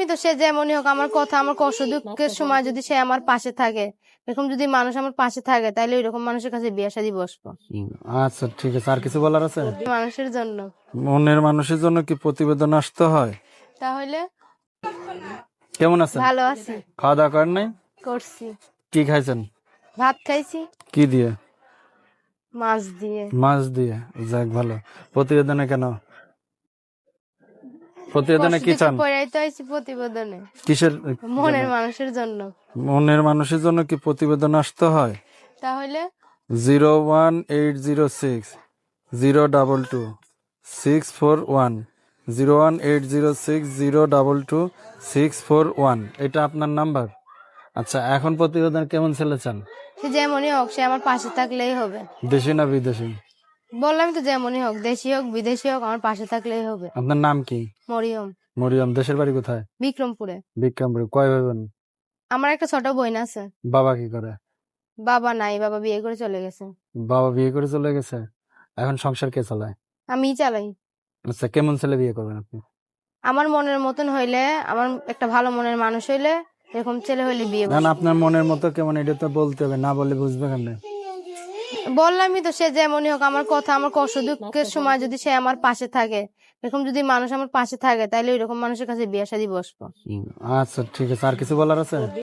আমি তো সে যেমনই হোক আমার কথা আমার কষ্ট দুঃখের সময় যদি সে আমার পাশে থাকে, এরকম যদি মানুষ আমার পাশে থাকে তাহলে এরকম মানুষের কাছে বিয়ে শাদী বসবো। আচ্ছা ঠিক আছে, আর কিছু বলার আছে? মানুষের জন্য। মনের মানুষের জন্য কি প্রতিবেদন আসতে হয়? তাহলে কেমন আছেন? ভালো আছি। খাওয়া দাওয়া করেন নাই? করছি। কি খাইছেন? ভাত খাইছি কি দিয়ে? মাছ দিয়ে। মাছ দিয়ে। যাক ভালো। প্রতিবেদনে কেন? প্রতিবেদনে কষ্ট কি দুঃখে চান? পড়াই তো আইছি প্রতিবেদনে। কিসের মনের জন্য? মানুষের জন্য। মনের মানুষের জন্য কি প্রতিবেদন আসতে হয়? তাহলে 01806022641 01806022641 এটা আপনার নাম্বার? আচ্ছা, এখন প্রতিবেদন কেমন ছেলে চান? সে যেমনই হোক সে আমার পাশে থাকলেই হবে। দেশি না বিদেশি? বললাম তো যেমনই হোক, দেশি হোক বিদেশি হোক আমার পাশে থাকলেই হবে। আপনার নাম কি? মরিয়ম। মরিয়ম। দেশের বাড়ি কোথায়? বিক্রমপুরে। বিক্রমপুর। কয় ভাই বোন? আমার একটা ছোট বোন আছে। বাবা কি করে? বাবা নাই, বাবা বিয়ে করে চলে গেছে। বাবা বিয়ে করে চলে গেছে। এখন সংসার কে চালায়? আমিই চালাই। আচ্ছা, কেমন ছেলে বিয়ে করবেন আপনি? আমার মনের মতন হইলে, আমার একটা ভালো মনের মানুষ হইলে, এরকম ছেলে হইলে বিয়ে না না, বসবো। আপনার মনের মতো কেমন এটা তো বলতে হবে, না বললে বুঝবে কেমনে? বললামই তো সে যেমনই হোক আমার কথা আমার কষ্ট দুঃখের সময় যদি সে আমার পাশে থাকে, এরকম যদি মানুষ আমার পাশে থাকে তাহলে এরকম মানুষের কাছে বিয়ে শাদী বসবো। আচ্ছা ঠিক আছে, আর কিছু বলার আছে?